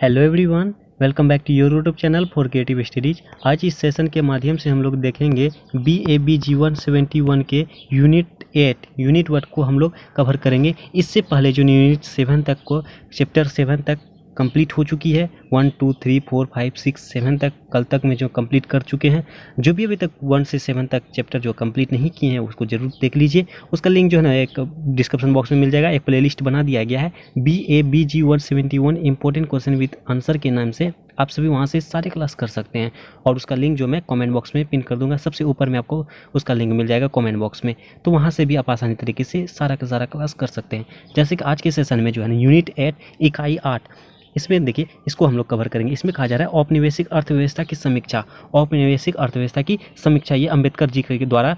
Hello everyone, welcome back to your YouTube channel for creative studies. आज इस session के माध्यम से हम लोग देखेंगे BAB G171 के यूनिट 8 यूनिट 1 को हम लोग कवर करेंगे। इससे पहले जो यूनिट 7 तक को चैप्टर 7 तक कंप्लीट हो चुकी है, 1 2 3 4 5 6 7 तक कल तक में जो कंप्लीट कर चुके हैं। जो भी अभी तक 1 से 7 तक चैप्टर जो कंप्लीट नहीं किए हैं उसको जरूर देख लीजिए। उसका लिंक जो है ना एक डिस्क्रिप्शन बॉक्स में मिल जाएगा। एक प्लेलिस्ट बना दिया गया है BAB G171 important question with answer के नाम से। आप सभी वहाँ से सारे क्लास कर सकते हैं और उसका लिंक जो मैं कमेंट बॉक्स में पिन कर दूंगा। सबसे ऊपर में आपको उसका लिंक मिल जाएगा कमेंट बॉक्स में, तो वहाँ से भी आप आसानी तरीके से सारा का सारा क्लास कर सकते हैं। जैसे कि आज के सेशन में जो है ना यूनिट 8 इकाई 8, इसमें देखिए इसको हम लोग कवर करेंगे। इसमें कहा जा रहा है औपनिवेशिक अर्थव्यवस्था की समीक्षा। औपनिवेशिक अर्थव्यवस्था की समीक्षा ये अम्बेडकर जी के द्वारा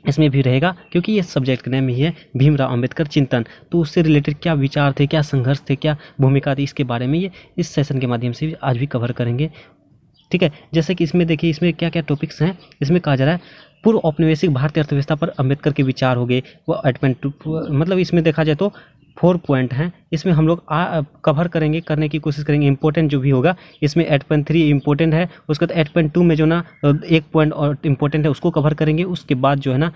इसमें भी रहेगा, क्योंकि ये सब्जेक्ट का नाम ही है भीमराव अंबेडकर चिंतन। तो उससे रिलेटेड क्या विचार थे, क्या संघर्ष थे, क्या भूमिका थी, इसके बारे में ये इस सेशन के माध्यम से आज भी कवर करेंगे। ठीक है, जैसे कि इसमें देखिए इसमें क्या क्या टॉपिक्स हैं। इसमें कहा जा रहा है पूर्व औपनिवेशिक भारतीय अर्थव्यवस्था पर अंबेडकर के विचार हो गए। वो मतलब इसमें देखा जाए तो 4 पॉइंट हैं। इसमें हम लोग कवर करेंगे, करने की कोशिश करेंगे। इंपॉर्टेंट जो भी होगा इसमें 8.3 इंपॉर्टेंट है, उसके बाद 8.2 में जो ना एक पॉइंट और इम्पोर्टेंट है उसको कवर करेंगे। उसके बाद जो है ना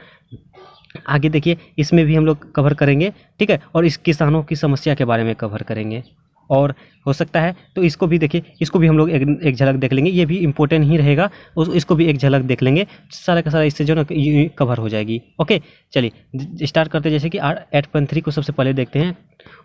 आगे देखिए इसमें भी हम लोग कवर करेंगे। ठीक है, और इस किसानों की समस्या के बारे में कवर करेंगे। और हो सकता है तो इसको भी देखिए, इसको भी हम लोग एक झलक देख लेंगे। ये भी इम्पोर्टेंट ही रहेगा, इसको भी एक झलक देख लेंगे। सारा का सारा इससे जो ना कवर हो जाएगी। ओके, चलिए स्टार्ट करते हैं। जैसे कि 8.3 को सबसे पहले देखते हैं।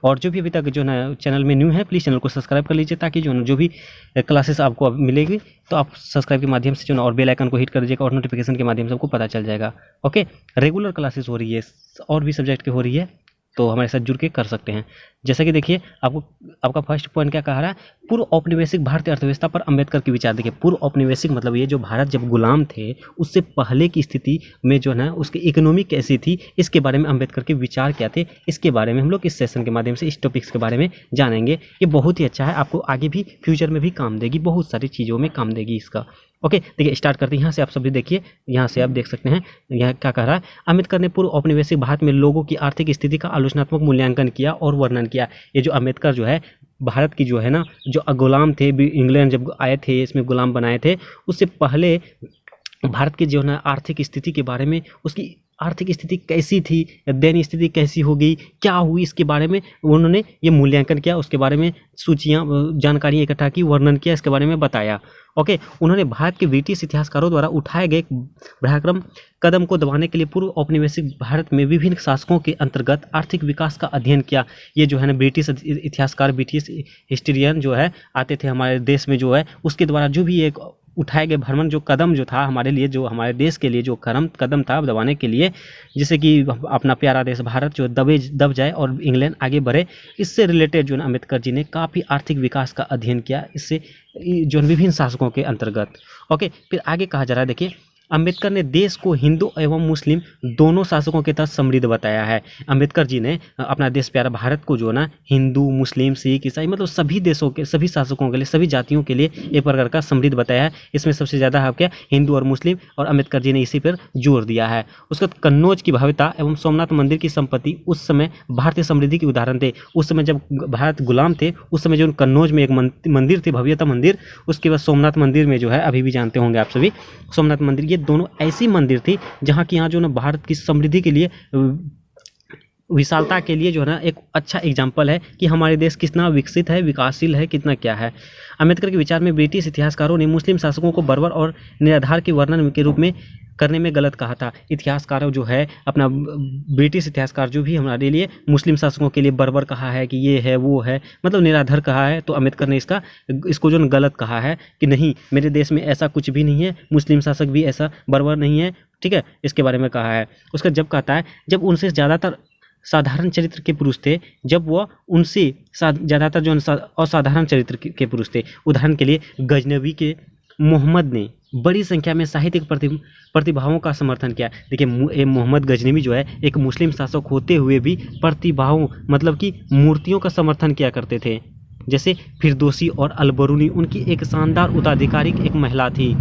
और जो भी अभी तक जो ना चैनल में न्यू है प्लीज़ चैनल को सब्सक्राइब कर लीजिए, ताकि जो भी क्लासेस आपको मिलेगी तो आप सब्सक्राइब के माध्यम से जो ना और बेल आइकन को हिट कर दीजिएगा और नोटिफिकेशन के माध्यम से आपको पता चल जाएगा। ओके, रेगुलर क्लासेस हो रही है और भी सब्जेक्ट की हो रही है, तो हमारे साथ जुड़ के कर सकते हैं। जैसे कि देखिए आपका फर्स्ट पॉइंट क्या कह रहा है, पूर्व औपनिवेशिक भारतीय अर्थव्यवस्था पर अंबेडकर के विचार। देखिए पूर्व औपनिवेशिक मतलब ये जो भारत जब गुलाम थे उससे पहले की स्थिति में जो है ना उसकी इकोनॉमी कैसी थी, इसके बारे में अंबेडकर के विचार क्या थे, इसके बारे में हम लोग इस सेशन के माध्यम से इस टॉपिक्स के बारे में जानेंगे। ये बहुत ही अच्छा है, आपको आगे भी फ्यूचर में भी काम देगी, बहुत सारी चीज़ों में काम देगी इसका। ओके, देखिए स्टार्ट करते हैं। यहाँ से आप सभी देखिए, यहाँ से आप देख सकते हैं यहाँ क्या कह रहा है। अम्बेडकर ने पूर्व औपनिवेशिक भारत में लोगों की आर्थिक स्थिति का आलोचनात्मक मूल्यांकन किया और वर्णन किया। ये जो अम्बेडकर जो है भारत की जो है ना जो गुलाम थे, इंग्लैंड जब आए थे इसमें गुलाम बनाए थे, उससे पहले भारत की जो है ना आर्थिक स्थिति के बारे में, उसकी आर्थिक स्थिति कैसी थी, दयनीय स्थिति कैसी हो गई, क्या हुई, इसके बारे में उन्होंने ये मूल्यांकन किया। उसके बारे में सूचियाँ जानकारियाँ इकट्ठा की, वर्णन किया, इसके बारे में बताया। ओके, उन्होंने भारत के ब्रिटिश इतिहासकारों द्वारा उठाए गए पराक्रम कदम को दबाने के लिए पूर्व औपनिवेशिक भारत में विभिन्न शासकों के अंतर्गत आर्थिक विकास का अध्ययन किया। ये जो है ना ब्रिटिश इतिहासकार, ब्रिटिश हिस्ट्रियन जो है आते थे हमारे देश में, जो है उसके द्वारा जो भी एक उठाए गए भ्रमण जो कदम जो था हमारे लिए, जो हमारे देश के लिए जो कदम था दबाने के लिए, जिससे कि अपना प्यारा देश भारत जो दब जाए और इंग्लैंड आगे बढ़े, इससे रिलेटेड जो है अम्बेडकर जी ने काफ़ी आर्थिक विकास का अध्ययन किया, इससे जो विभिन्न शासकों के अंतर्गत। ओके, फिर आगे कहा जा रहा है, देखिए अम्बेडकर ने देश को हिंदू एवं मुस्लिम दोनों शासकों के तहत समृद्ध बताया है। अम्बेडकर जी ने अपना देश प्यारा भारत को जो ना हिंदू, मुस्लिम, सिख, ईसाई मतलब सभी देशों के सभी शासकों के लिए, सभी जातियों के लिए एक प्रकार का समृद्ध बताया है। इसमें सबसे ज़्यादा है क्या, हिंदू और मुस्लिम, और अम्बेडकर जी ने इसी पर जोर दिया है। उसके बाद कन्नौज की भव्यता एवं सोमनाथ मंदिर की संपत्ति उस समय भारतीय समृद्धि के उदाहरण थे। उस समय जब भारत गुलाम थे उस समय जो कन्नौज में एक मंदिर थी, भव्यता मंदिर। उसके बाद सोमनाथ मंदिर में जो है अभी भी जानते होंगे आप सभी, सोमनाथ मंदिर, ये दोनों ऐसी मंदिर थी जहाँ की यहाँ जो ना भारत की समृद्धि के लिए, विशालता के लिए जो है ना एक अच्छा एग्जाम्पल है कि हमारे देश कितना विकसित है, विकासशील है, कितना क्या है। अम्बेडकर के विचार में ब्रिटिश इतिहासकारों ने मुस्लिम शासकों को बर्बर और निराधार के वर्णन के रूप में करने में गलत कहा था। इतिहासकार जो है अपना ब्रिटिश इतिहासकार जो भी हमारे लिए मुस्लिम शासकों के लिए बर्बर कहा है कि ये है वो है, मतलब निराधार कहा है, तो अम्बेडकर ने इसको जो गलत कहा है कि नहीं, मेरे देश में ऐसा कुछ भी नहीं है, मुस्लिम शासक भी ऐसा बर्बर नहीं है। ठीक है, इसके बारे में कहा है। उसका जब कहता है जब उनसे ज़्यादातर साधारण चरित्र के पुरुष थे, जब वह उनसे ज़्यादातर जो असाधारण चरित्र के पुरुष थे। उदाहरण के लिए गजनवी के मोहम्मद ने बड़ी संख्या में साहित्यिक प्रतिभाओं का समर्थन किया। देखिए मोहम्मद गजनवी जो है एक मुस्लिम शासक होते हुए भी प्रतिभाओं मतलब कि मूर्तियों का समर्थन किया करते थे। जैसे फिरदौसी और अलबरूनी उनकी एक शानदार उत्तराधिकारी एक महिला थी।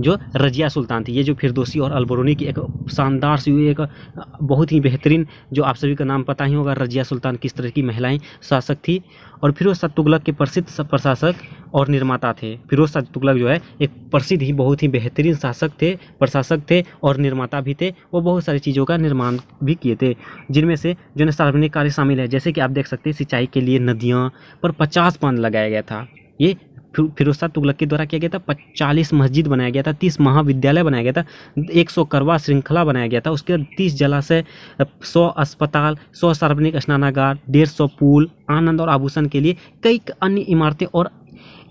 जो रजिया सुल्तान थी, ये जो फिरदौसी और अलबरूनी की एक शानदार सी एक बहुत ही बेहतरीन, जो आप सभी का नाम पता ही होगा, रजिया सुल्तान किस तरह की महिलाएं शासक थी। और फिरोज शाह तुगलक के प्रसिद्ध प्रशासक और निर्माता थे। फिरोज शाह तुगलक जो है एक प्रसिद्ध ही बहुत ही बेहतरीन शासक थे, प्रशासक थे और निर्माता भी थे। वो बहुत सारी चीज़ों का निर्माण भी किए थे, जिनमें से जो है सार्वजनिक कार्य शामिल है, जैसे कि आप देख सकते हैं सिंचाई के लिए नदियाँ पर 50 बांध लगाया गया था। ये फिरोज शाह तुगलक के द्वारा किया गया था। 40 मस्जिद बनाया गया था, 30 महाविद्यालय बनाया गया था, 100 करवा श्रृंखला बनाया गया था। उसके बाद 30 जलाशय, 100 अस्पताल, 100 सार्वजनिक स्नानागार, 150 पुल, आनंद और आभूषण के लिए कई अन्य इमारतें। और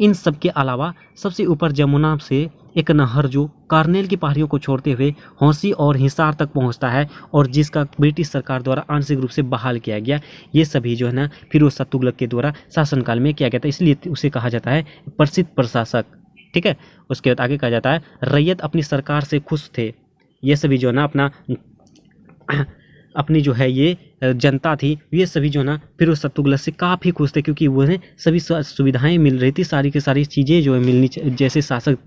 इन सब के अलावा सबसे ऊपर जमुना से एक नहर जो कार्नेल की पहाड़ियों को छोड़ते हुए हौसी और हिसार तक पहुंचता है और जिसका ब्रिटिश सरकार द्वारा आंशिक रूप से बहाल किया गया। ये सभी जो है ना फिरोज शाह तुगलक के द्वारा शासनकाल में किया गया था, इसलिए उसे कहा जाता है प्रसिद्ध प्रशासक। ठीक है, उसके बाद आगे कहा जाता है रैयत अपनी सरकार से खुश थे। ये सभी जो है ना अपनी जो है ये जनता थी, ये सभी जो है ना फिरोज शाह तुगलक से काफ़ी खुश थे, क्योंकि उन्हें सभी सुविधाएं मिल रही थी, सारी की सारी चीज़ें जो है मिलनी जैसे शासक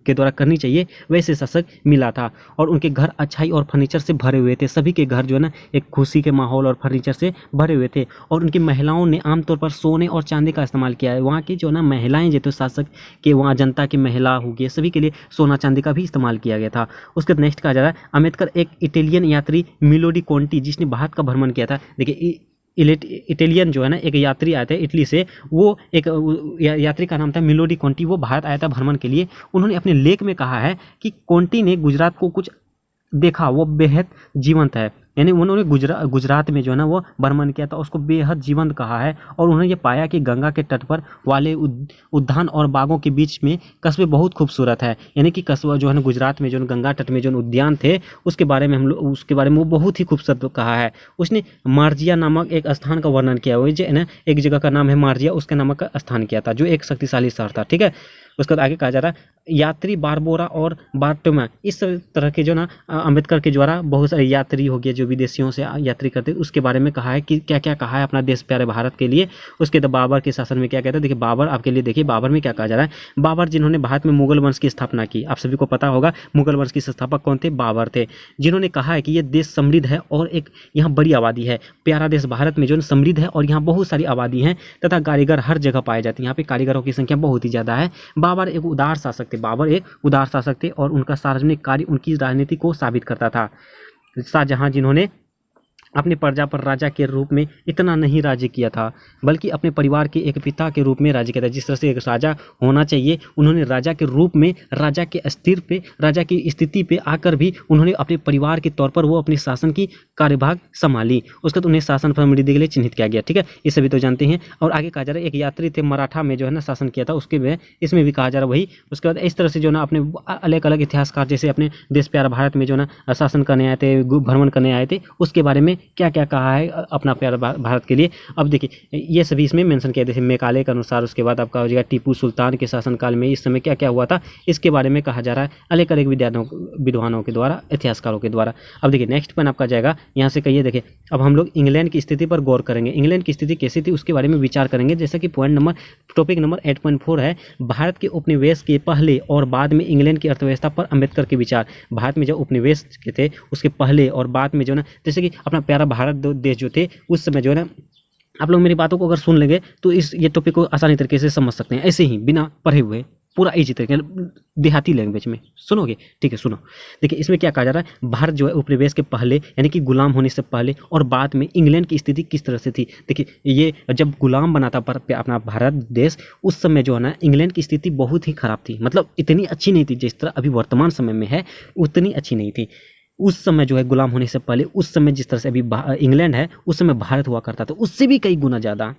के द्वारा करनी चाहिए वैसे शासक मिला था। और उनके घर अच्छाई और फर्नीचर से भरे हुए थे, सभी के घर जो है ना एक खुशी के माहौल और फर्नीचर से भरे हुए थे। और उनकी महिलाओं ने आमतौर पर सोने और चांदी का इस्तेमाल किया है। वहाँ की जो है ना महिलाएं जो थे शासक के, वहाँ जनता की महिला हो गई, सभी के लिए सोना चांदी का भी इस्तेमाल किया गया था। उसके बाद नेक्स्ट कहा जा रहा है अम्बेडकर एक इटालियन यात्री मिलोडी कोंटी, जिसने भारत का भ्रमण किया था। देखिए इटालियन जो है ना एक यात्री आए थे इटली से, वो एक यात्री का नाम था मिलोडी कोंटी, वो भारत आया था भ्रमण के लिए। उन्होंने अपने लेख में कहा है कि कोंटी ने गुजरात को कुछ देखा वो बेहद जीवंत है, यानी उन्होंने गुजरात में जो है ना वो भ्रमण किया था, उसको बेहद जीवंत कहा है। और उन्होंने ये पाया कि गंगा के तट पर वाले उद्यान और बागों के बीच में कस्बे बहुत खूबसूरत है, यानी कि कस्बा जो है ना गुजरात में जो गंगा तट में जो उद्यान थे उसके बारे में उसके बारे में वो बहुत ही खूबसूरत कहा है। उसने मार्जिया नामक एक स्थान का वर्णन किया, वो जो है ना एक जगह का नाम है मार्जिया, उसके नामक का स्थान किया था, जो एक शक्तिशाली शहर था। ठीक है, उसके बाद आगे कहा जा रहा है यात्री बारबोरा और बार्टोमा, इस तरह के जो ना अम्बेडकर के द्वारा बहुत सारे यात्री हो गए जो विदेशियों से यात्री करते, उसके बारे में कहा है कि क्या क्या कहा है अपना देश प्यारे भारत के लिए। उसके बाद बाबर के शासन में क्या कहता है, देखिए बाबर आपके लिए, देखिए बाबर में क्या कहा जा रहा है। बाबर जिन्होंने भारत में मुगल वंश की स्थापना की, आप सभी को पता होगा मुगल वंश के संस्थापक कौन थे, बाबर थे, जिन्होंने कहा है कि ये देश समृद्ध है और एक यहाँ बड़ी आबादी है। प्यारा देश भारत में जो समृद्ध है और यहाँ बहुत सारी आबादी है तथा कारीगर हर जगह पाए जाते हैं, यहाँ पे कारीगरों की संख्या बहुत ही ज़्यादा है। बाबर एक उदार शासक थे, बाबर एक उदार शासक थे और उनका सार्वजनिक कार्य उनकी राजनीति को साबित करता था। शाहजहां जिन्होंने अपनी प्रजा पर राजा के रूप में इतना नहीं राज्य किया था, बल्कि अपने परिवार के एक पिता के रूप में राज्य किया था। जिस तरह से एक राजा होना चाहिए, उन्होंने राजा के रूप में, राजा के अस्तित्व पे, राजा की स्थिति पे आकर भी उन्होंने अपने परिवार के तौर पर वो अपने शासन की कार्यभाग संभाली। उसके बाद उन्हें शासन समृद्धि के लिए चिन्हित किया गया। ठीक है, ये सभी तो जानते हैं। और आगे कहा जा रहा है एक यात्री थे मराठा में जो है ना शासन किया था, उसके में इसमें भी कहा जा रहा है वही। उसके बाद इस तरह से जो ना अपने अलग अलग इतिहासकार जैसे अपने देश प्यारा भारत में जो ना शासन करने आए थे, भ्रमण करने आए थे, उसके बारे में क्या क्या कहा है अपना प्यारा भारत के लिए। अब देखिए ये सभी इसमें मेंशन किया, जैसे मेकाले के अनुसार। उसके बाद आपका हो जाएगा टीपू सुल्तान के शासनकाल में इस समय क्या क्या हुआ था, इसके बारे में कहा जा रहा है अलग अलग विद्वानों के द्वारा, इतिहासकारों के द्वारा। अब देखिए नेक्स्ट पॉइंट आपका जाएगा यहाँ से, कहिए देखिए अब हम लोग इंग्लैंड की स्थिति पर गौर करेंगे। इंग्लैंड की स्थिति कैसी थी उसके बारे में विचार करेंगे, जैसा कि टॉपिक नंबर 8.4 है भारत के उपनिवेश के पहले और बाद में इंग्लैंड की अर्थव्यवस्था पर अम्बेडकर के विचार। भारत में जब उपनिवेश के थे उसके पहले और बाद में जो ना, जैसे कि अपना प्यारा भारत देश जो थे उस समय जो है ना, आप लोग मेरी बातों को अगर सुन लेंगे तो ये टॉपिक को आसानी तरीके से समझ सकते हैं, ऐसे ही बिना पढ़े हुए पूरा इजी तरीके देहाती लैंग्वेज में सुनोगे। ठीक है, सुनो। देखिए इसमें क्या कहा जा रहा है, भारत जो है उपनिवेश के पहले यानी कि गुलाम होने से पहले और बाद में इंग्लैंड की स्थिति किस तरह से थी। देखिए ये जब गुलाम बना था पर अपना भारत देश, उस समय जो है ना इंग्लैंड की स्थिति बहुत ही खराब थी, मतलब इतनी अच्छी नहीं थी जिस तरह अभी वर्तमान समय में है, उतनी अच्छी नहीं थी। उस समय जो है गुलाम होने से पहले, उस समय जिस तरह से अभी इंग्लैंड है उस समय भारत हुआ करता था, उससे भी कई गुना ज़्यादा।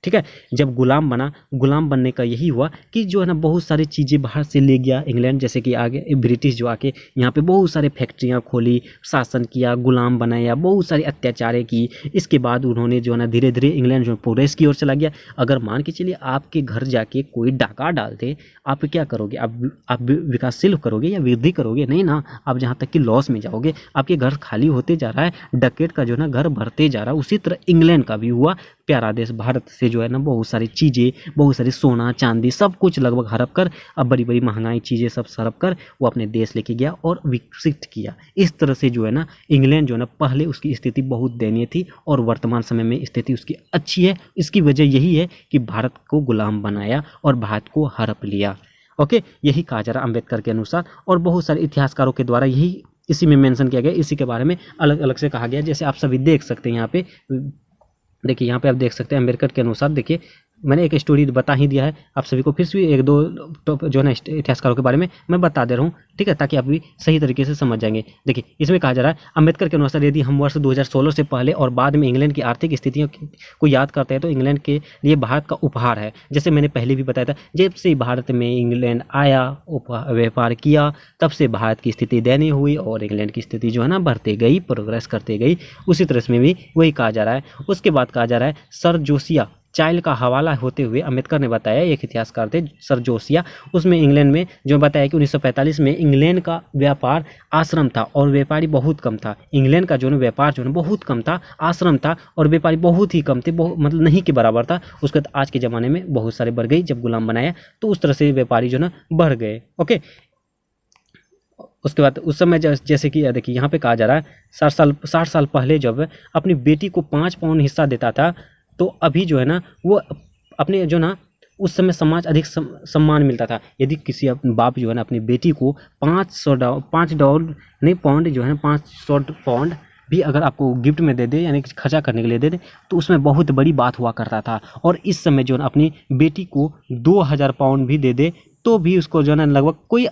ठीक है, जब गुलाम बना, गुलाम बनने का यही हुआ कि जो है ना बहुत सारी चीज़ें बाहर से ले गया इंग्लैंड, जैसे कि आगे ब्रिटिश जो आके यहाँ पे बहुत सारे फैक्ट्रियाँ खोली, शासन किया, गुलाम बनाया, बहुत सारी अत्याचारें की। इसके बाद उन्होंने जो है ना धीरे धीरे इंग्लैंड जो प्रोग्रेस की ओर चला गया। अगर मान के चलिए आपके घर जाके कोई डाका डाल दे, आप क्या करोगे, आप विकासशील करोगे या वृद्धि करोगे? नहीं ना, आप जहाँ तक कि लॉस में जाओगे। आपके घर खाली होते जा रहा है, डकैत का जो है ना घर भरते जा रहा है। उसी तरह इंग्लैंड का भी हुआ, प्यारा देश भारत से जो है ना बहुत सारी चीज़ें, बहुत सारी सोना चांदी सब कुछ लगभग हड़प कर, अब बड़ी बड़ी महंगाई चीज़ें सब हड़प कर वो अपने देश लेके गया और विकसित किया। इस तरह से जो है ना इंग्लैंड जो है ना पहले उसकी स्थिति बहुत दयनीय थी और वर्तमान समय में स्थिति उसकी अच्छी है। इसकी वजह यही है कि भारत को गुलाम बनाया और भारत को हड़प लिया। ओके, यही कहा जा रहा अम्बेडकर के अनुसार, और बहुत सारे इतिहासकारों के द्वारा यही इसी में मेंशन किया गया, इसी के बारे में अलग अलग से कहा गया। जैसे आप सभी देख सकते हैं यहाँ पे, देखिए यहाँ पे आप देख सकते हैं अम्बेडकर के अनुसार। देखिए मैंने एक स्टोरी बता ही दिया है आप सभी को, फिर से एक दो जो है ना इतिहासकारों के बारे में मैं बता दे रहा हूँ, ठीक है, ताकि आप भी सही तरीके से समझ जाएंगे। देखिए इसमें कहा जा रहा है अम्बेडकर के अनुसार यदि हम वर्ष 2016 से पहले और बाद में इंग्लैंड की आर्थिक स्थितियों को याद करते हैं तो इंग्लैंड के लिए भारत का उपहार है। जैसे मैंने पहले भी बताया था, जब से भारत में इंग्लैंड आया व्यापार किया तब से भारत की स्थिति दयनीय हुई और इंग्लैंड की स्थिति जो है ना बढ़ते गई, प्रोग्रेस करते गई। उसी तरह में भी वही कहा जा रहा है। उसके बाद कहा जा रहा है सर जोसिया चाइल्ड का हवाला होते हुए अम्बेडकर ने बताया, एक इतिहासकार थे सर जोसिया, उसमें इंग्लैंड में जो बताया कि 1945 में इंग्लैंड का व्यापार आश्रम था और व्यापारी बहुत कम था। इंग्लैंड का जो है व्यापार जो है बहुत कम था, आश्रम था और व्यापारी बहुत ही कम थे, मतलब नहीं के बराबर था। उसके बाद आज के ज़माने में बहुत सारे बढ़ गई, जब गुलाम बनाया तो उस तरह से व्यापारी जो ना बढ़ गए। ओके, उसके बाद उस समय जैसे कि देखिए यहाँ पे कहा जा रहा है 60 साल पहले जब अपनी बेटी को 5 पाउंड हिस्सा देता था तो अभी जो है ना वो अपने जो ना उस समय समाज अधिक सम्मान मिलता था। यदि किसी बाप जो है ना अपनी बेटी को 5 डॉलर नहीं पाउंड जो है 500 पाउंड भी अगर आपको गिफ्ट में दे दे, यानी कि खर्चा करने के लिए दे दे, तो उसमें बहुत बड़ी बात हुआ करता था। और इस समय जो है अपनी बेटी को 2000 पाउंड भी दे दे तो भी उसको जो है ना लगभग कोई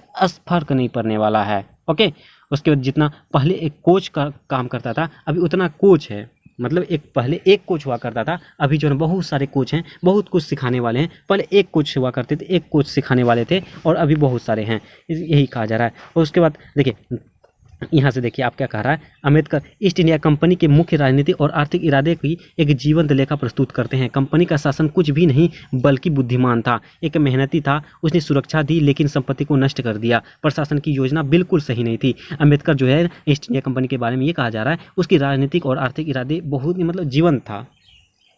फर्क नहीं पड़ने वाला है। ओके, उसके बाद जितना पहले एक कोच का काम करता था अभी उतना कोच है, मतलब पहले एक कोच हुआ करता था, अभी जो है बहुत सारे कोच हैं, बहुत कुछ सिखाने वाले हैं। पहले एक कोच हुआ करते थे, एक कोच सिखाने वाले थे और अभी बहुत सारे हैं, यही कहा जा रहा है। और उसके बाद देखिए यहाँ से देखिए आप क्या कह रहा है, अम्बेडकर ईस्ट इंडिया कंपनी के मुख्य राजनीति और आर्थिक इरादे की एक जीवंत लेखा प्रस्तुत करते हैं। कंपनी का शासन कुछ भी नहीं बल्कि बुद्धिमान था, एक मेहनती था, उसने सुरक्षा दी लेकिन संपत्ति को नष्ट कर दिया। प्रशासन की योजना बिल्कुल सही नहीं थी। अम्बेडकर जो है ईस्ट इंडिया कंपनी के बारे में ये कहा जा रहा है, उसकी राजनीतिक और आर्थिक इरादे बहुत ही मतलब जीवंत था,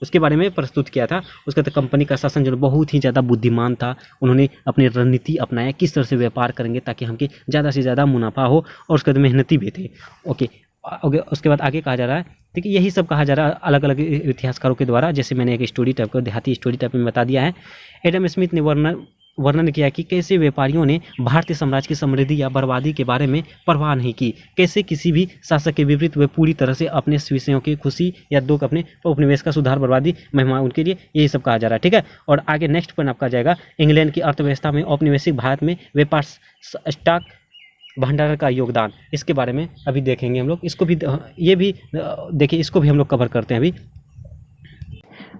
उसके बारे में प्रस्तुत किया था। उसके बाद कंपनी का शासन जो बहुत ही ज़्यादा बुद्धिमान था, उन्होंने अपनी रणनीति अपनाया किस तरह से व्यापार करेंगे ताकि हमके ज़्यादा से ज़्यादा मुनाफा हो, और उसके बाद मेहनती भी थे। ओके, उसके बाद आगे कहा जा रहा है, ठीक है, यही सब कहा जा रहा है अलग अलग इतिहासकारों के द्वारा। जैसे मैंने एक स्टोरी टाइप को देहाती स्टोरी टाइप में बता दिया है। एडम स्मिथ ने वर्णन किया कि कैसे व्यापारियों ने भारतीय साम्राज्य की समृद्धि या बर्बादी के बारे में परवाह नहीं की, कैसे किसी भी शासक के विपरीत वे पूरी तरह से अपने विषयों की खुशी या दुख, अपने उपनिवेश का सुधार बर्बादी महिमा उनके लिए, यही सब कहा जा रहा है। ठीक है, और आगे नेक्स्ट पॉइंट आपका जाएगा इंग्लैंड की अर्थव्यवस्था में औपनिवेशिक भारत में व्यापार स्टॉक भंडारण का योगदान। इसके बारे में अभी देखेंगे हम लोग, इसको भी ये भी देखिए, इसको भी हम लोग कवर करते हैं अभी।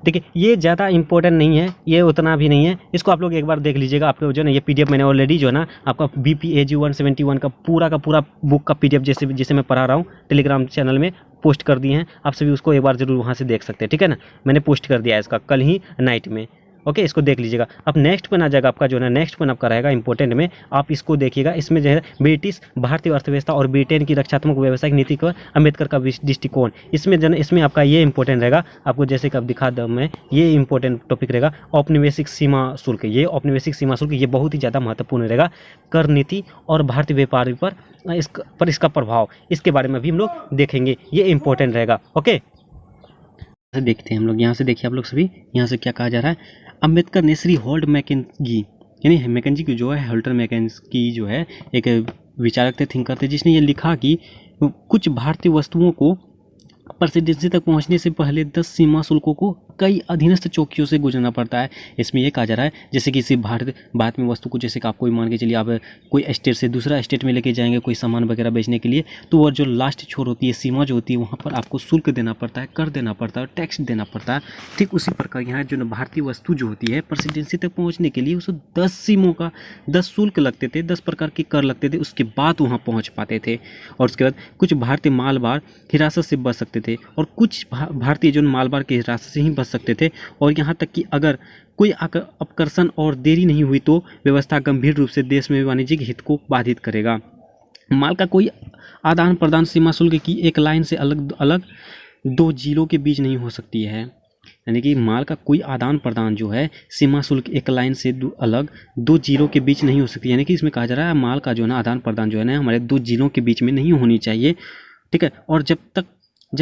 देखिए ये ज़्यादा इंपॉर्टेंट नहीं है, ये उतना भी नहीं है, इसको आप लोग एक बार देख लीजिएगा। आपको जो है ना ये पीडीएफ मैंने ऑलरेडी जो है ना आपका BPAG 171 का पूरा बुक का पीडीएफ जिसे मैं पढ़ा रहा हूँ टेलीग्राम चैनल में पोस्ट कर दिए हैं। आप सभी उसको एक बार जरूर वहाँ से देख सकते हैं, ठीक है ना। मैंने पोस्ट कर दिया है इसका कल ही नाइट में। ओके, इसको देख लीजिएगा। अब नेक्स्ट पॉइंट आ जाएगा आपका जो है ना, नेक्स्ट पॉइंट आपका रहेगा इंपॉर्टेंट में, आप इसको देखिएगा। इसमें जो है ब्रिटिश भारतीय अर्थव्यवस्था और ब्रिटेन की रक्षात्मक व्यावसायिक नीति पर अम्बेडकर का दृष्टिकोण। इसमें जो है इसमें आपका ये इंपॉर्टेंट रहेगा, आपको जैसे कि अब दिखा दूँ मैं, ये इंपॉर्टेंट टॉपिक रहेगा औपनिवेशिक सीमा शुल्क। ये औपनिवेशिक सीमा शुल्क ये बहुत ही ज़्यादा महत्वपूर्ण रहेगा, कर नीति और भारतीय व्यापार पर इसका प्रभाव, इसके बारे में भी हम लोग देखेंगे, ये इंपॉर्टेंट रहेगा। ओके, देखते हैं हम लोग, यहाँ से देखिए आप लोग सभी, यहाँ से क्या कहा जा रहा है। अम्बेडकर ने श्री हॉल्ट मैकेंजी यानी मैकेंजी की जो है हॉल्टर मैकेंजी जो है एक विचारक थे, थिंकर थे, जिसने ये लिखा कि कुछ भारतीय वस्तुओं को प्रेसिडेंसी तक पहुंचने से पहले 10 सीमा शुल्कों को कई अधीनस्थ चौकियों से गुजरना पड़ता है। इसमें यह कहा जा रहा है जैसे किसी भारत में वस्तु को, जैसे कि आप कोई मान के चलिए आप कोई स्टेट से दूसरा स्टेट में लेके जाएंगे कोई सामान वगैरह बेचने के लिए, तो वो जो लास्ट छोर होती है, सीमा जो होती है, वहाँ पर आपको शुल्क देना पड़ता है, कर देना पड़ता है, टैक्स देना पड़ता है। ठीक उसी प्रकार यहाँ जो भारतीय वस्तु जो होती है प्रेसिडेंसी तक पहुँचने के लिए उसको 10 सीमों का 10 शुल्क लगते थे, 10 प्रकार के कर लगते थे, उसके बाद वहाँ पहुँच पाते थे। और उसके बाद कुछ भारतीय मालबार हिरासत से बच सकते थे और कुछ भारतीय जो मालबार के हिरासत से ही बच सकते थे। और यहाँ तक कि अगर कोई अपकर्षण और देरी नहीं हुई तो व्यवस्था गंभीर रूप से देश में वाणिज्यिक हित को बाधित करेगा। माल का कोई आदान प्रदान सीमा शुल्क की एक लाइन से अलग अलग 2 जिलों के बीच नहीं हो सकती है। यानी कि माल का कोई आदान प्रदान जो है सीमा शुल्क एक लाइन से अलग दो जिलों के बीच नहीं हो सकती। यानी कि इसमें कहा जा रहा है माल का जो है ना आदान प्रदान जो है ना हमारे दो जिलों के बीच में नहीं होनी चाहिए, ठीक है। और जब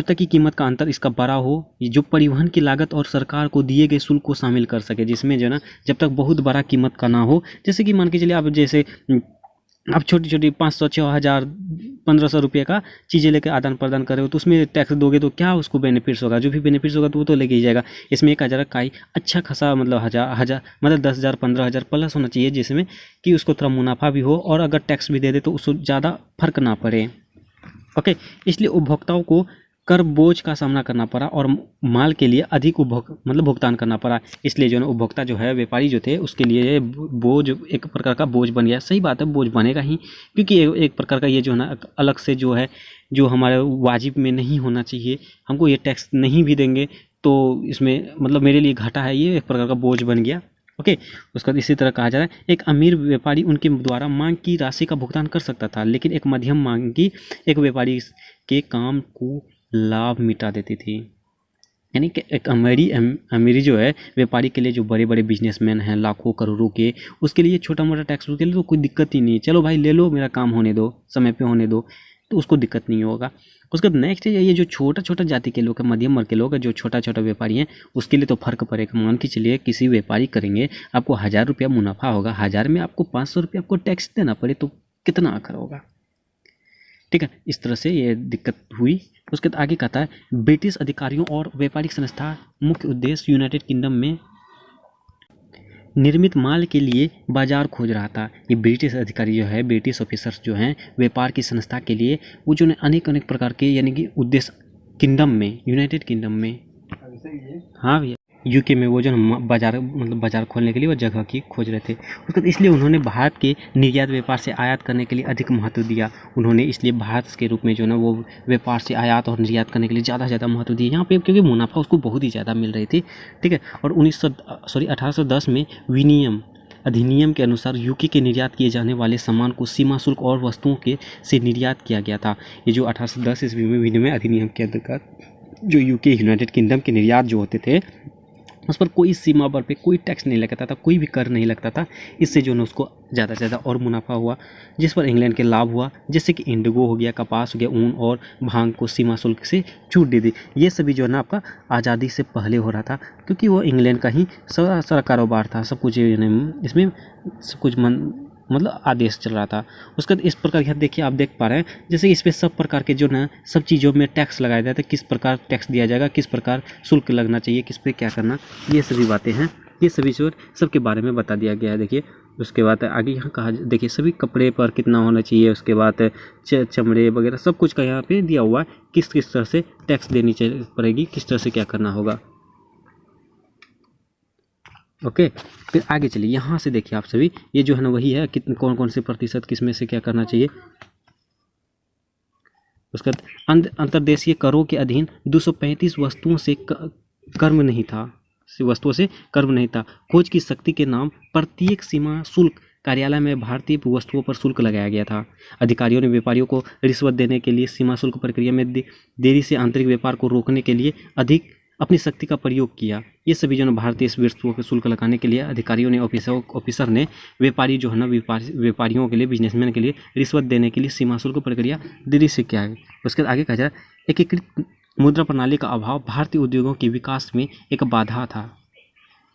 तक कि कीमत का अंतर इसका बड़ा हो, जो परिवहन की लागत और सरकार को दिए गए शुल्क को शामिल कर सके, जिसमें जो है ना जब तक बहुत बड़ा कीमत का ना हो। जैसे कि मान के चलिए आप जैसे आप छोटी छोटी 500, 6,000, 1,500 रुपये का चीज़ें लेकर आदान प्रदान कर रहे हो तो उसमें टैक्स दोगे तो क्या उसको बेनिफिट्स होगा? जो भी बेनिफिट्स होगा तो वो तो लेके ही जाएगा। इसमें 1,000 का ही अच्छा खासा मतलब हज़ार मतलब 10,000, 15,000 प्लस होना चाहिए, जिसमें कि उसको थोड़ा मुनाफा भी हो और अगर टैक्स भी दे दे तो उसको ज़्यादा फर्क ना पड़े। ओके, इसलिए उपभोक्ताओं को कर बोझ का सामना करना पड़ा और माल के लिए अधिक भुगतान करना पड़ा। इसलिए जो है उपभोक्ता जो है व्यापारी जो थे उसके लिए बोझ एक प्रकार का बोझ बन गया। सही बात है, बोझ बनेगा ही, क्योंकि एक प्रकार का ये जो है ना अलग से जो है जो हमारे वाजिब में नहीं होना चाहिए, हमको ये टैक्स नहीं भी देंगे तो इसमें मतलब मेरे लिए घाटा है, ये एक प्रकार का बोझ बन गया। ओके, उसका इसी तरह कहा जा रहा है एक अमीर व्यापारी उनके द्वारा मांग की राशि का भुगतान कर सकता था, लेकिन एक मध्यम मांग की एक व्यापारी के काम को लाभ मिटा देती थी। यानी कि एक अमीरी जो है व्यापारी के लिए, जो बड़े बड़े बिजनेसमैन हैं लाखों करोड़ों के, उसके लिए छोटा मोटा टैक्स के लिए तो कोई दिक्कत ही नहीं है, चलो भाई ले लो, मेरा काम होने दो, समय पे होने दो, तो उसको दिक्कत नहीं होगा। उसके बाद नेक्स्ट है ये जो छोटा छोटा जाति के लोग हैं, मध्यम वर्ग के लोग हैं, जो छोटा छोटा व्यापारी हैं, उसके लिए तो फर्क पड़ेगा। मान के चलिए किसी व्यापारी करेंगे, आपको 1,000 रुपया मुनाफा होगा, 1,000 में आपको 500 रुपया आपको टैक्स देना पड़े तो कितना आकर होगा, ठीक है। इस तरह से ये दिक्कत हुई। उसके बाद आगे कहता है ब्रिटिश अधिकारियों और व्यापारिक संस्था मुख्य उद्देश्य यूनाइटेड किंगडम में निर्मित माल के लिए बाजार खोज रहा था। ये ब्रिटिश अधिकारी जो है, ब्रिटिश ऑफिसर्स जो हैं व्यापार की संस्था के लिए, वो जो अनेक अनेक प्रकार के यानी कि उद्देश्य किंगडम में, यूनाइटेड किंगडम में, हाँ भैया यूके में वो जो बाजार खोलने के लिए वो जगह की खोज रहे थे। उसके बाद इसलिए उन्होंने भारत के निर्यात व्यापार से आयात करने के लिए अधिक महत्व दिया। उन्होंने इसलिए भारत के रूप में जो ना वो व्यापार से आयात और निर्यात करने के लिए ज़्यादा महत्व दिया यहाँ पे, क्योंकि मुनाफा उसको बहुत ही ज़्यादा मिल रही थी, ठीक है। और 1810 में अधिनियम के अनुसार यूके के निर्यात किए जाने वाले सामान को सीमा शुल्क और वस्तुओं के से निर्यात किया गया था। ये जो 1810 ईस्वी में विनिमय अधिनियम के अंतर्गत जो यूके यूनाइटेड किंगडम के निर्यात जो होते थे उस पर कोई सीमा पर पे कोई टैक्स नहीं लगता था, कोई भी कर नहीं लगता था। इससे जो है उसको ज़्यादा से ज़्यादा और मुनाफा हुआ, जिस पर इंग्लैंड के लाभ हुआ, जैसे कि इंडिगो हो गया, कपास हो गया, ऊन और भांग को सीमा शुल्क से छूट दे दी। ये सभी जो है ना आपका आज़ादी से पहले हो रहा था, क्योंकि वो इंग्लैंड का ही सारा कारोबार था, सब कुछ इसमें सब कुछ मतलब आदेश चल रहा था। उसके बाद इस प्रकार यहाँ देखिए आप देख पा रहे हैं, जैसे इस पर सब प्रकार के जो ना सब चीज़ों में टैक्स लगाया जाता है, किस प्रकार टैक्स दिया जाएगा, किस प्रकार शुल्क लगना चाहिए, किस पे क्या करना, ये सभी बातें हैं, ये सभी जो सबके बारे में बता दिया गया है। देखिए उसके बाद आगे यहाँ कहा, देखिए सभी कपड़े पर कितना होना चाहिए, उसके बाद चमड़े वगैरह सब कुछ का यहाँ पे दिया हुआ है, किस किस तरह से टैक्स देनी पड़ेगी, किस तरह से क्या करना होगा। ओके, फिर आगे चलिए, यहाँ से देखिए आप सभी, ये जो है ना वही है कितने कौन कौन से प्रतिशत किस में से क्या करना चाहिए। उसके बाद अंतर्देशीय करों के अधीन 235 वस्तुओं से कर्म नहीं था। खोज की शक्ति के नाम प्रत्येक सीमा शुल्क कार्यालय में भारतीय वस्तुओं पर शुल्क लगाया गया था। अधिकारियों ने व्यापारियों को रिश्वत देने के लिए सीमा शुल्क प्रक्रिया में देरी से आंतरिक व्यापार को रोकने के लिए अधिक अपनी शक्ति का प्रयोग किया। ये सभी जो है भारतीय वस्तुओं के शुल्क लगाने के लिए अधिकारियों ने ऑफिसर ने व्यापारी जो है ना व्यापारियों के लिए, बिजनेसमैन के लिए रिश्वत देने के लिए सीमा शुल्क प्रक्रिया देरी से किया है। उसके आगे कहा जाए एकीकृत मुद्रा प्रणाली का अभाव भारतीय उद्योगों के विकास में एक बाधा था।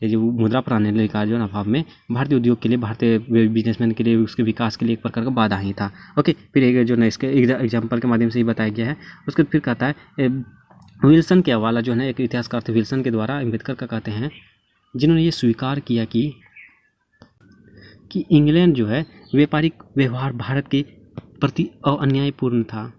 ये जो मुद्रा प्रणाली का जो अभाव में भारतीय उद्योग के लिए, भारतीय बिजनेसमैन के लिए, उसके विकास के लिए एक प्रकार का बाधा ही था। ओके, फिर एक जो ना इसके एग्जाम्पल के माध्यम से ही बताया गया है। उसके फिर कहता है विल्सन के हवाला जो है एक इतिहासकार थे विल्सन के द्वारा अम्बेडकर का कहते हैं, जिन्होंने ये स्वीकार किया कि इंग्लैंड जो है व्यापारिक व्यवहार भारत के प्रति अन्यायपूर्ण था।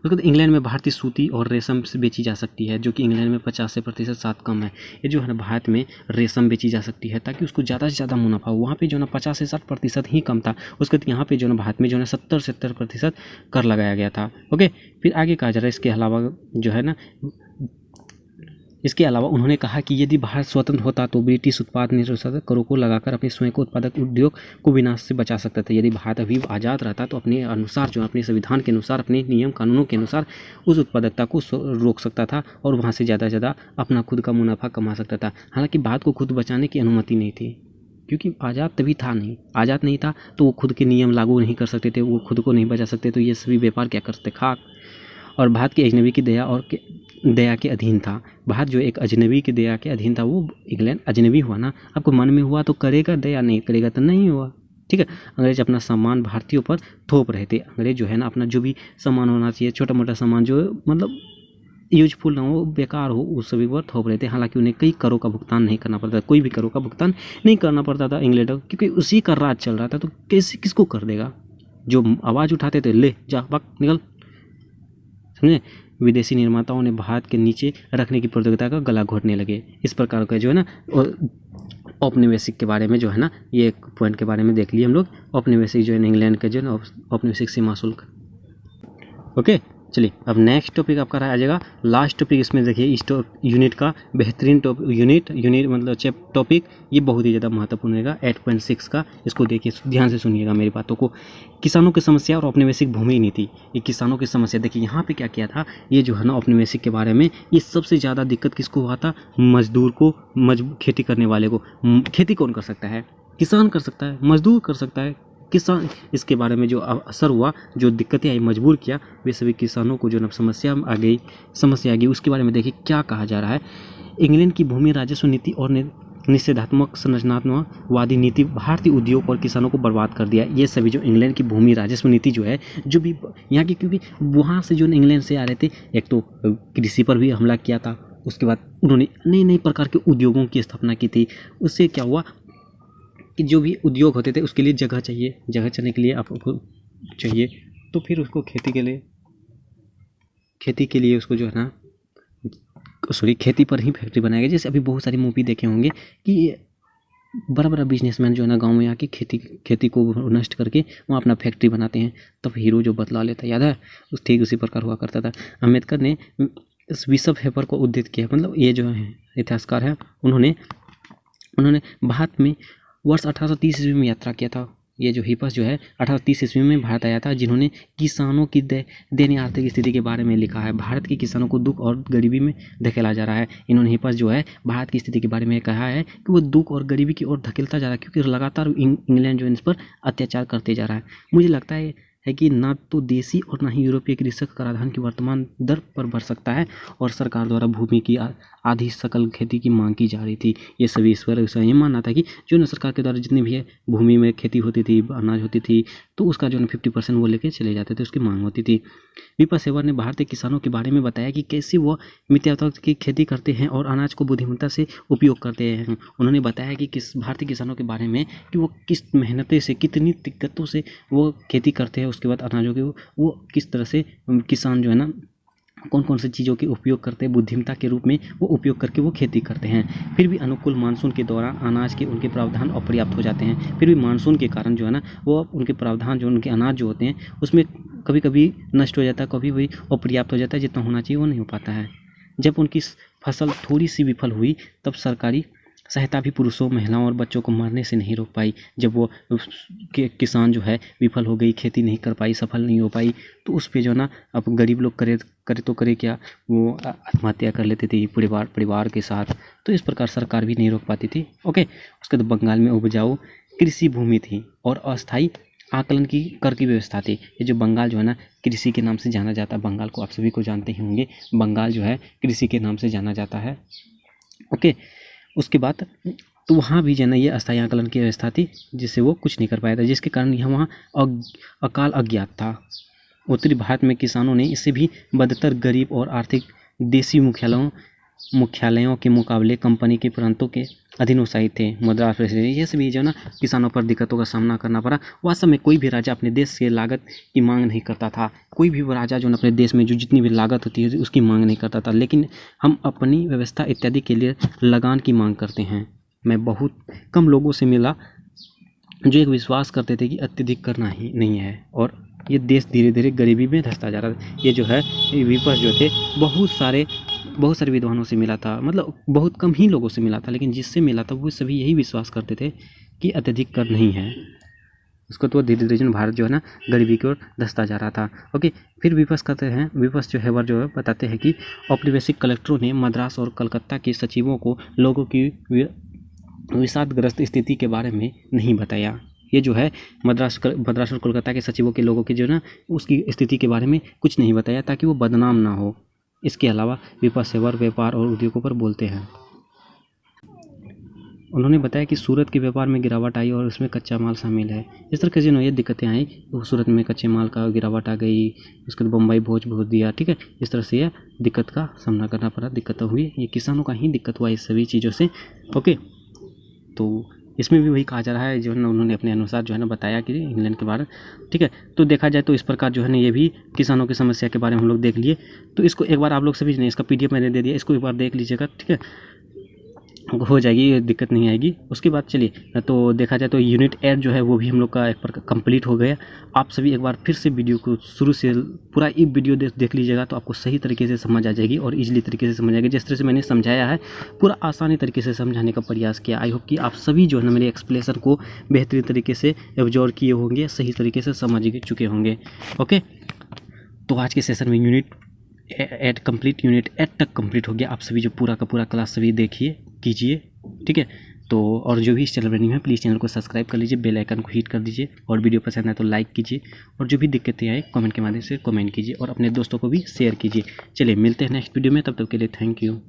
उसके बाद इंग्लैंड में भारतीय सूती और रेशम से बेची जा सकती है, जो कि इंग्लैंड में 50% साथ कम है। ये जो है ना भारत में रेशम बेची जा सकती है ताकि उसको ज़्यादा से ज़्यादा मुनाफा हो। वहाँ पे जो है ना 50 से 60% ही कम था। उसके बाद यहाँ पे जो है ना भारत में जो है 70% कर लगाया गया था। ओके, फिर आगे कहा जा रहा है इसके अलावा जो है ना इसके अलावा उन्होंने कहा कि यदि भारत स्वतंत्र होता तो ब्रिटिश उत्पाद निर्यात करों को लगाकर अपने स्वयं को उत्पादक उद्योग को विनाश से बचा सकता था। यदि भारत अभी आज़ाद रहता तो अपने अनुसार जो अपने संविधान के अनुसार अपने नियम कानूनों के अनुसार उस उत्पादकता को रोक सकता था और वहाँ से ज़्यादा से ज़्यादा अपना खुद का मुनाफा कमा सकता था। हालांकि भारत को खुद बचाने की अनुमति नहीं थी, क्योंकि आज़ाद तभी था नहीं, आज़ाद नहीं था तो वो खुद के नियम लागू नहीं कर सकते थे, वो खुद को नहीं बचा सकते, तो ये सभी व्यापार क्या करते, खाक। और भारत के अजनबी की दया के अधीन था। भारत जो एक अजनबी की दया के अधीन था, वो इंग्लैंड अजनबी हुआ ना, आपको मन में हुआ तो करेगा, दया नहीं करेगा तो नहीं हुआ। ठीक है, अंग्रेज अपना सामान भारतीयों पर थोप रहे थे। अंग्रेज जो है ना अपना जो भी सामान होना चाहिए, छोटा मोटा सामान जो मतलब यूजफुल ना हो, बेकार हो, उस सभी पर थोप रहे थे। हालांकि उन्हें कई करों का भुगतान नहीं करना पड़ता, कोई भी करों का भुगतान नहीं करना पड़ता था इंग्लैंड, क्योंकि उसी का राज चल रहा था। तो कैसे किसको कर देगा? जो आवाज़ उठाते थे, ले जा बक निकल, समझे। विदेशी निर्माताओं ने भारत के नीचे रखने की प्रतियोगिता का गला घोटने लगे। इस प्रकार का जो है ना औपनिवेशिक के बारे में जो है ना, ये एक पॉइंट के बारे में देख लिए हम लोग। औपनिवेशिक जो है इंग्लैंड का जो है औपनिवेशिक सीमा शुल्क। ओके, चलिए अब नेक्स्ट टॉपिक आपका आ जाएगा लास्ट टॉपिक। इसमें देखिए इस यूनिट का बेहतरीन यूनिट मतलब टॉपिक ये बहुत ही ज़्यादा महत्वपूर्ण रहेगा 8.6 का। इसको देखिए, ध्यान से सुनिएगा मेरी बातों को। किसानों की समस्या और औपनिवेशिक भूमि नीति। ये किसानों की समस्या देखिए, यहाँ पे क्या किया था, ये जो है ना औपनिवेशिक के बारे में, ये सबसे ज़्यादा दिक्कत किसको हुआ था? मजदूर को, खेती करने वाले को। खेती कौन कर सकता है? किसान कर सकता है, मजदूर कर सकता है, किसान। इसके बारे में जो असर हुआ, जो दिक्कतें आई, मजबूर किया, वे सभी किसानों को जो न समस्या आ गई। उसके बारे में देखिए क्या कहा जा रहा है। इंग्लैंड की भूमि राजस्व नीति और निषेधात्मक संरचनात्मकवादी नीति भारतीय उद्योग और किसानों को बर्बाद कर दिया। ये सभी जो इंग्लैंड की भूमि राजस्व नीति जो है, जो भी यहाँ की, क्योंकि वहाँ से जो इंग्लैंड से आ रहे थे, एक तो कृषि पर भी हमला किया था, उसके बाद उन्होंने नई नई प्रकार के उद्योगों की स्थापना की थी। उससे क्या हुआ कि जो भी उद्योग होते थे उसके लिए जगह चाहिए, जगह चलने के लिए आपको चाहिए, तो फिर उसको खेती के लिए उसको जो है ना खेती पर ही फैक्ट्री बनाएगा। जैसे अभी बहुत सारी मूवी देखे होंगे कि बड़ा बड़ा बिजनेसमैन जो है ना गांव में आके खेती को नष्ट करके वहाँ अपना फैक्ट्री बनाते हैं, तब हीरो जो बदला लेता है, याद है? ठीक उसी प्रकार हुआ करता था। अम्बेडकर ने इस विश्व पेपर को उद्धृत किया, मतलब ये जो है इतिहासकार है, उन्होंने भारत में वर्ष 1830 ईस्वी में यात्रा किया था। ये जो हिपस जो है 1830 ईस्वी में भारत आया था, जिन्होंने किसानों की दयनीय आर्थिक स्थिति के बारे में लिखा है। भारत के किसानों को दुख और गरीबी में धकेला जा रहा है। इन्होंने हिपस जो है भारत की स्थिति के बारे में कहा है कि वो दुख और गरीबी की ओर धकेलता जा रहा है, क्योंकि लगातार इंग्लैंड जो है इस पर अत्याचार करते जा रहा है। मुझे लगता है कि ना तो देसी और ना ही यूरोपीय कृषक कराधान की वर्तमान दर पर बढ़ सकता है, और सरकार द्वारा भूमि की आधी सकल खेती की मांग की जा रही थी। ये सभी इस पर ये मानना था कि जो न सरकार के द्वारा जितनी भी है भूमि में खेती होती थी, अनाज होती थी, तो उसका जो है 50% वो लेके चले जाते थे, उसकी मांग होती थी। विपा सेवर ने भारतीय किसानों के बारे में बताया कि कैसे वो मिथ्यात्मक की खेती करते हैं और अनाज को बुद्धिमत्ता से उपयोग करते हैं। उन्होंने बताया कि भारतीय किसानों के बारे में कि वो किस मेहनत से, कितनी दिक्कतों से वो खेती करते हैं, उसके बाद अनाजों के वो किस तरह से किसान जो है ना कौन कौन सी चीज़ों के उपयोग करते हैं, बुद्धिमत्ता के रूप में वो उपयोग करके वो खेती करते हैं। फिर भी अनुकूल मानसून के दौरान अनाज के उनके प्रावधान अपर्याप्त हो जाते हैं। फिर भी मानसून के कारण जो है ना वो उनके प्रावधान जो उनके अनाज जो होते हैं उसमें कभी कभी नष्ट हो जाता है, कभी भी अपर्याप्त हो जाता है, जितना होना चाहिए वो नहीं हो पाता है। जब उनकी फसल थोड़ी सी विफल हुई तब सरकारी सहायता भी पुरुषों, महिलाओं और बच्चों को मरने से नहीं रोक पाई। जब वो किसान जो है विफल हो गई, खेती नहीं कर पाई, सफल नहीं हो पाई, तो उस पे जो ना अब गरीब लोग करे क्या, वो आत्महत्या कर लेते थे परिवार के साथ। तो इस प्रकार सरकार भी नहीं रोक पाती थी। ओके, उसके बाद बंगाल में उपजाऊ कृषि भूमि थी और अस्थायी आकलन की कर की व्यवस्था थी। ये जो बंगाल जो है ना कृषि के नाम से जाना जाता है, बंगाल को आप सभी को जानते ही होंगे, बंगाल जो है कृषि के नाम से जाना जाता है। ओके, उसके बाद तो वहाँ भी जो है ना ये अस्थायी आकलन की व्यवस्था थी, जिससे वो कुछ नहीं कर पाया था, जिसके कारण यहाँ वहाँ अकाल अज्ञात था। उत्तरी भारत में किसानों ने इससे भी बदतर, गरीब और आर्थिक देसी मुख्यालयों के मुकाबले कंपनी के प्रांतों के अधीन उत्साहित थे। मद्रास प्रेसिडेंसी, ये सभी जो ना किसानों पर दिक्कतों का सामना करना पड़ा। वास्तव में कोई भी राजा अपने देश से लागत की मांग नहीं करता था। कोई भी राजा जो अपने देश में जो जितनी भी लागत होती है उसकी मांग नहीं करता था, लेकिन हम अपनी व्यवस्था इत्यादि के लिए लगान की मांग करते हैं। मैं बहुत कम लोगों से मिला जो एक विश्वास करते थे कि अत्यधिक करना ही नहीं है, और ये देश धीरे धीरे गरीबी में धंसता जा रहा था। ये जो है विपक्ष जो थे बहुत सारे बहुत सारे विद्वानों से मिला था, मतलब बहुत कम ही लोगों से मिला था, लेकिन जिससे मिला था वो सभी यही विश्वास करते थे कि अत्यधिक कर नहीं है। उसको तो धीरे धीरे जो भारत जो है ना गरीबी की ओर धंसता जा रहा था। ओके, फिर विपक्ष कहते हैं, विपक्ष जो है जो है बताते हैं कि औपनिवेशिक कलेक्टरों ने मद्रास और कलकत्ता के सचिवों को लोगों की विषादग्रस्त स्थिति के बारे में नहीं बताया। ये जो है मद्रास और कोलकाता के सचिवों के लोगों की जो है ना उसकी स्थिति के बारे में कुछ नहीं बताया ताकि वो बदनाम ना हो। इसके अलावा विपक्ष सेवा, व्यापार और उद्योगों पर बोलते हैं। उन्होंने बताया कि सूरत के व्यापार में गिरावट आई और उसमें कच्चा माल शामिल है। इस तरह की जो ये दिक्कतें आई, तो सूरत में कच्चे माल का गिरावट आ गई, उसके बाद बम्बई भोज दिया, ठीक है। इस तरह से यह दिक्कत का सामना करना पड़ा, दिक्कतें हुई, ये किसानों का ही दिक्कत हुआ इस सभी चीज़ों से। ओके, तो इसमें भी वही कहा जा रहा है जो है ना उन्होंने अपने अनुसार जो है ना बताया कि इंग्लैंड के बारे, ठीक है। तो देखा जाए तो इस प्रकार जो है ना ये भी किसानों की समस्या के बारे में हम लोग देख लिए। तो इसको एक बार आप लोग सभी ने, इसका PDF मैंने दे दिया, इसको एक बार देख लीजिएगा, ठीक है, हो जाएगी, दिक्कत नहीं आएगी। उसके बाद चलिए, तो देखा जाए तो यूनिट 8 जो है वो भी हम लोग का एक प्रकार कंप्लीट हो गया। आप सभी एक बार फिर से वीडियो को शुरू से पूरा एक वीडियो देख लीजिएगा तो आपको सही तरीके से समझ आ जाएगी और इजीली तरीके से समझ आएगी। जिस तरह से मैंने समझाया है पूरा आसानी तरीके से समझाने का प्रयास किया। आई होप कि आप सभी जो है ना मेरे एक्सप्लेनेशन को बेहतरीन तरीके से एब्जॉर्व किए होंगे, सही तरीके से समझ चुके होंगे। ओके, तो आज के सेशन में यूनिट 8 तक कंप्लीट हो गया। आप सभी जो पूरा का पूरा क्लास सभी देखिए, कीजिए, ठीक है। तो और जो भी इस चैनल पर नहीं है प्लीज़ चैनल को सब्सक्राइब कर लीजिए, बेल आइकन को हिट कर दीजिए, और वीडियो पसंद आए तो लाइक कीजिए, और जो भी दिक्कतें आए कमेंट के माध्यम से कमेंट कीजिए, और अपने दोस्तों को भी शेयर कीजिए। चलिए मिलते हैं नेक्स्ट वीडियो में, तब तक के लिए थैंक यू।